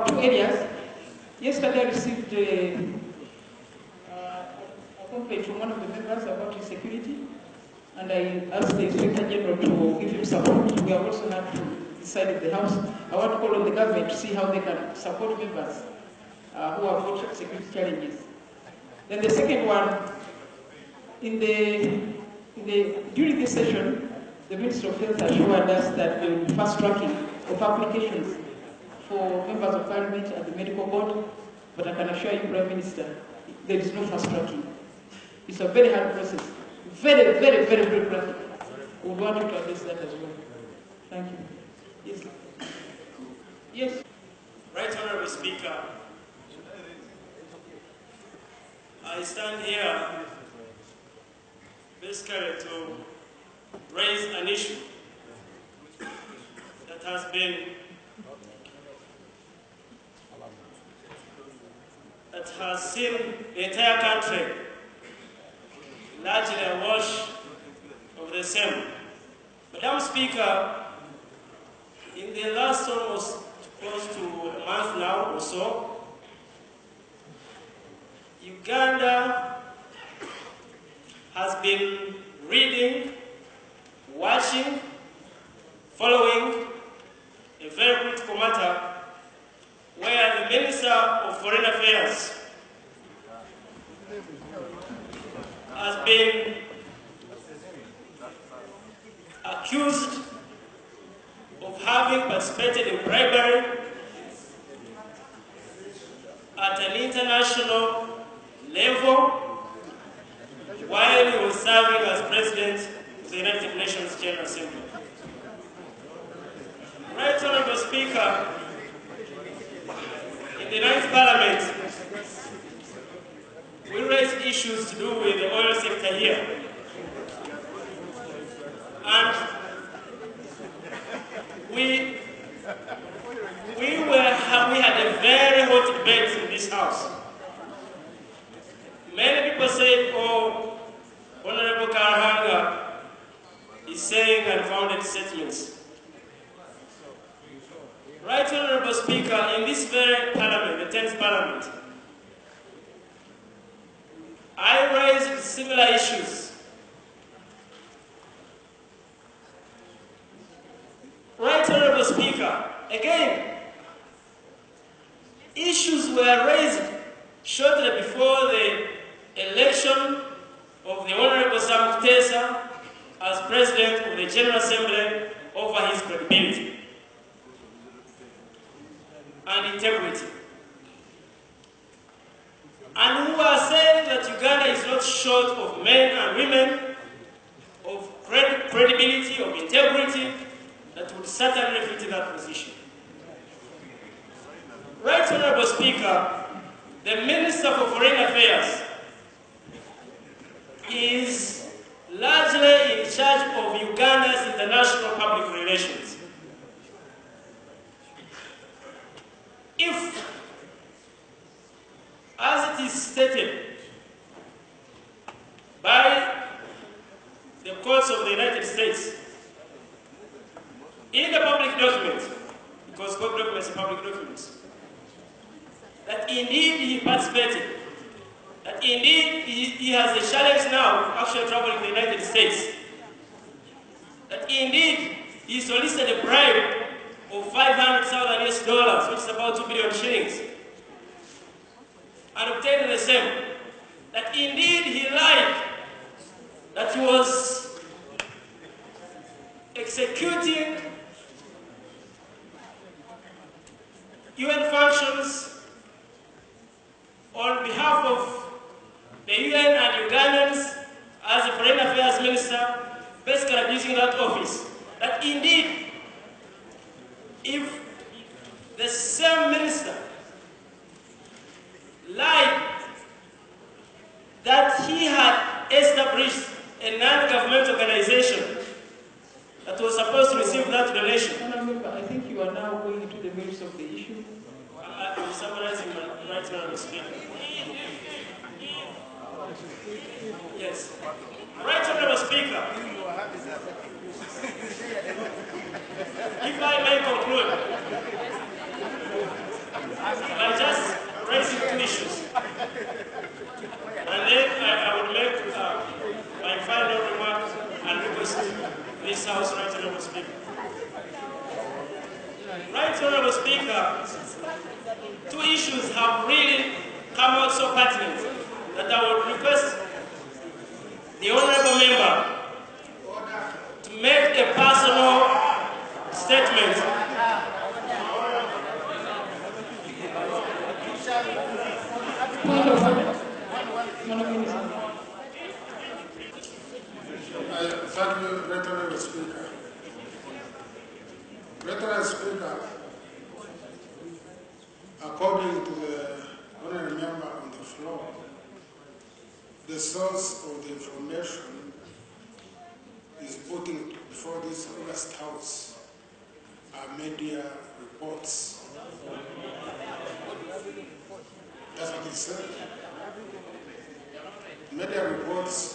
Two areas. Yesterday I received a complaint from one of the members about insecurity, and I asked the Inspector General to give him support. We have also had to decide in the House. I want to call on the government to see how they can support members who have got security challenges. Then the second one, during this session, the Minister of Health assured us that there will be fast tracking of applications for members of Parliament and the medical board, but I can assure you, Prime Minister, there is no fast tracking. It's a very hard process. Very, very, very bureaucratic. We would want you to address that as well. Thank you. Yes. Yes. Right Honorable Speaker, I stand here basically to raise an issue that has seen the entire country largely awash of the same. Madam Speaker, in the last almost close to a month now or so, Uganda has been reading, watching, following a very critical matter where the Minister of Foreign Affairs has been accused of having participated in bribery at an international level while he was serving as President of the United Nations General Assembly. Right Honorable Speaker, in the 9th Parliament, we raised issues to do with the oil sector here. And we had a very hot debate in this House. Many people say, oh, Honorable Karahanga is saying unfounded statements. Right Honorable Speaker, in this very Parliament, the 10th Parliament, I raised similar issues. Right Honorable Speaker, again, issues were raised shortly before the election of the Honorable Sam Kutesa as President of the General Assembly over his credibility and integrity. And who are saying that Uganda is not short of men and women of credibility, of integrity, that would certainly fit in that position. Right Honorable Speaker, the Minister for Foreign Affairs is largely in charge of Uganda's international public relations. If, as it is stated by the courts of the United States, in the public document, because court documents are public documents, that indeed he participated, that indeed he has a challenge now of actually traveling to the United States, that indeed he solicited a bribe of 500,000 US dollars, which is about 2 billion shillings, and obtained the same, that indeed he lied, that he was executing UN functions on behalf of the UN and Ugandans as a Foreign Affairs Minister, basically abusing that office. That indeed, if the same minister lied that he had established a non-government organization that was supposed to receive that donation. I think you are now going into the merits of the issue. I'm summarizing right now, Speaker. Yes. Right Honorable Speaker, if I may conclude, by just raising two issues. And then I would make my final remark and request this House, Right Honourable Speaker. Right Honourable Speaker, two issues have really come out so pertinent that I would request the Honourable Member to make a personal statement. Thank you, Right Honourable Speaker. Right Honourable Speaker, according to the Honourable Member on the floor, the source of the information is putting before this August House are media reports. That's what he said. Media reports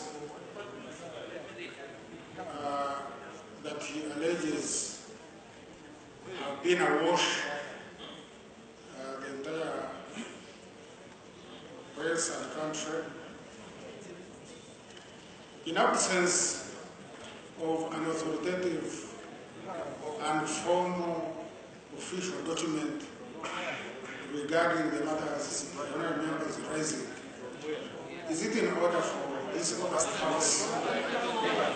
that he alleges have been awash the entire press and country in absence of an authoritative and formal official document regarding the matters the honourable member is raising. Is it in order for this August House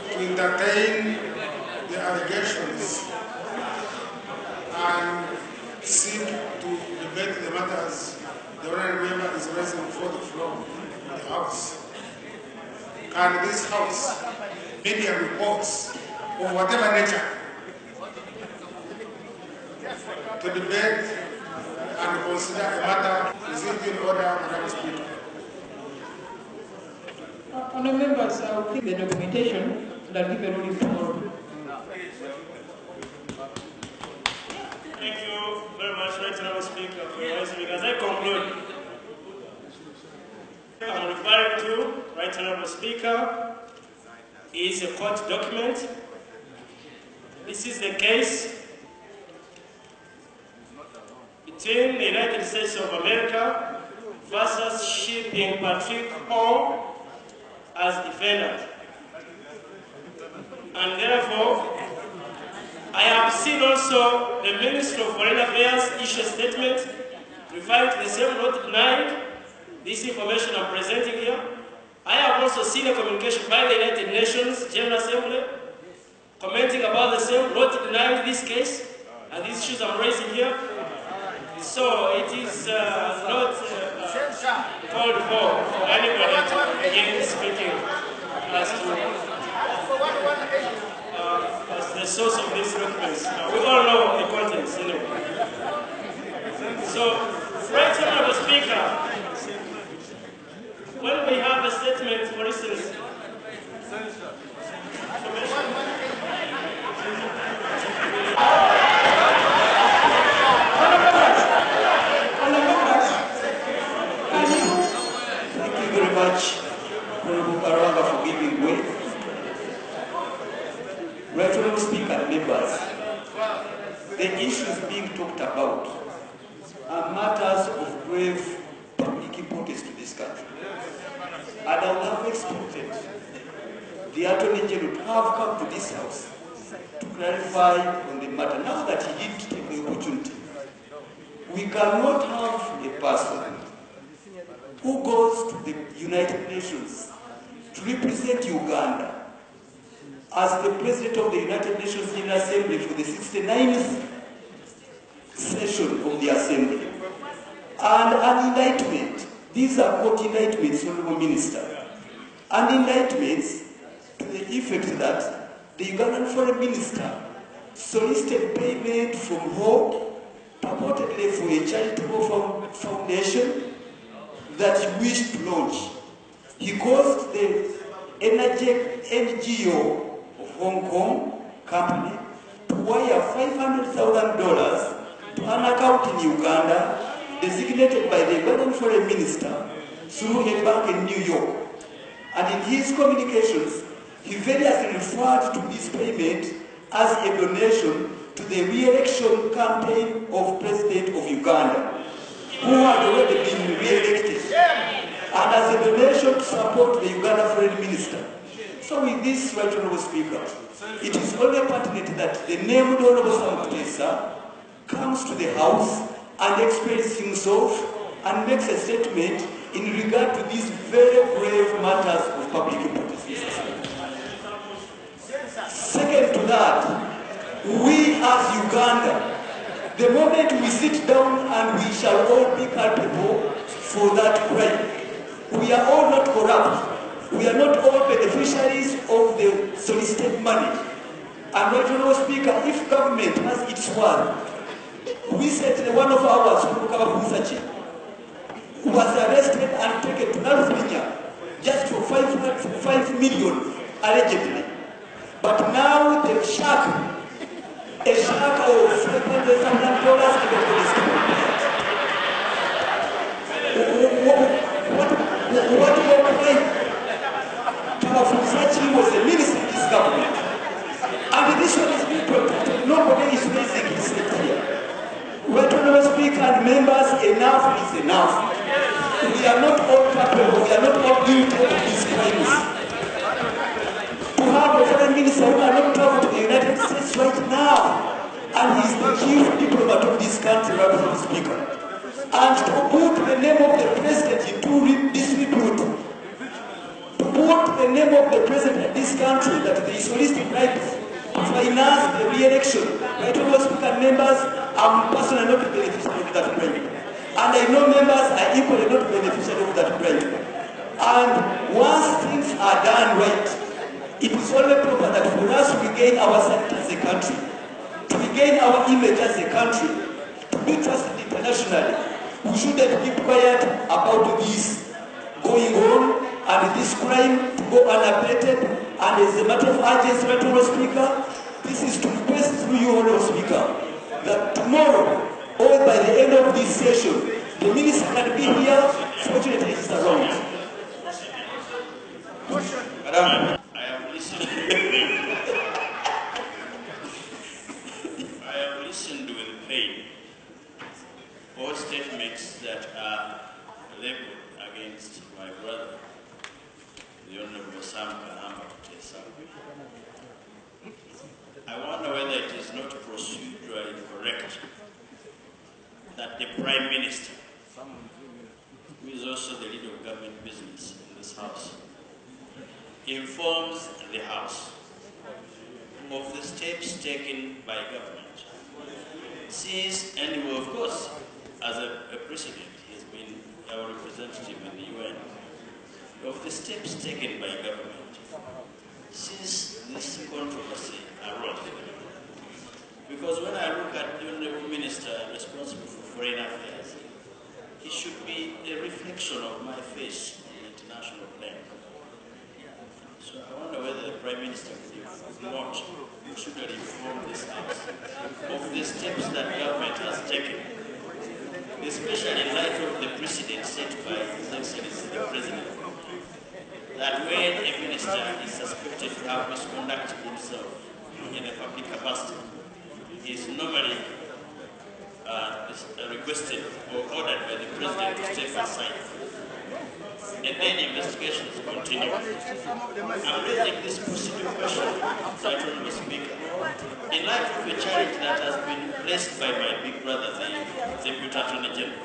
to entertain the allegations and seek to debate the matters the honourable member is raising before the floor of the House? Can this House, media reports of whatever nature, to debate and consider a matter, is it in order, Madam Speaker? Honourable members, I will keep the documentation and I'll give a ruling tomorrow. Thank you very much, Right Honourable Speaker, for your answering. As I conclude, I'm referring to, Right Honourable Speaker, is a court document. This is the case between the United States of America versus Shipping Patrick Hall as defendant. And therefore, I have seen also the Minister of Foreign Affairs issue a statement referring to the same note denying this information I'm presenting here. I have also seen a communication by the United Nations General Assembly commenting about the same note denying this case and these issues I'm raising here. So it is not called for anybody to begin speaking as to the source of these documents. We all know the contents anyway. So, Right Honourable Speaker, when we have a statement, for instance, for giving way. Right Honourable Speaker and members, the issues being talked about are matters of grave public importance to this country. And I would have expected the Attorney General to have come to this House to clarify on the matter. Now that he did take the opportunity, we cannot have a person who goes to the United Nations to represent Uganda as the President of the United Nations General Assembly for the 69th session of the Assembly. And an indictment, these are court indictments, Honourable Minister, and indictments to the effect that the Ugandan Foreign Minister solicited payment from Hope, purportedly for a charitable foundation that he wished to launch. He caused the NGO of Hong Kong company to wire $500,000 to an account in Uganda designated by the Ugandan Foreign Minister through a bank in New York. And in his communications, he variously referred to this payment as a donation to the re-election campaign of President of Uganda. who had already been re-elected, and as a donation to support the Uganda Foreign Minister. So with this, Right Honourable Speaker, it is only pertinent that the named Honourable Sam Kutesa comes to the House and expresses himself and makes a statement in regard to these very grave matters of public importance. Second to that, we as Uganda, the moment we sit down and we shall all be culpable for that crime, we are all not corrupt. We are not all beneficiaries of the solicited money. And Right Honourable Speaker, if government has its word, we said one of ours, who was arrested and taken to Narufinya just for 5 million allegedly. But now they've shark of $500,000 What more crime? Tawafuzachi was the minister in this government. And this one is being protected. Nobody is raising his head here. Right Honourable Speaker and members, enough is enough. We are not all capable, we are not all guilty of these crimes. To have a foreign minister who cannot travel to the United States right now, and he is the chief diplomat of this country, Right Honourable Speaker. And to put the name of the president into disrepute, to put the name of the president of this country that they solicited bribes to finance the re-election. Right Honourable Speaker and members, I'm personally not beneficiary of that bribe. And I know members are equally not beneficiary of that bribe. And once things are done right, it is only proper that for us to regain our sanity as a country, to regain our image as a country, to be trusted internationally, we shouldn't keep quiet about this going on and this crime to go unabated. And as a matter of urgency, Right Honourable Speaker, this is to request through you, Honourable Speaker, that tomorrow, or by the end of this session, the minister can be here. Fortunately, he's around. Madam, I have listened. I have listened with pain all statements that are leveled against my brother, the Honourable Sam Kutesa. I wonder whether it is not procedurally correct that the Prime Minister, who is also the leader of government business in this House, informs the House of the steps taken by government. Since, and of course, as a president, he has been our representative in the UN, of the steps taken by government since this controversy arose. Because when I look at the Honourable Minister responsible for foreign affairs, he should be a reflection of my face on the international plane. So I wonder whether the Prime Minister should inform this House of the steps that government has taken, especially in light of the precedent set by His Excellency the President, that when a minister is suspected to have misconducted himself in a public capacity, he is normally requested or ordered by the President to step aside. And then investigations continue. I'm raising this procedural question, Right Honourable Speaker, in light of a challenge that has been placed by my big brother, the Deputy Attorney General,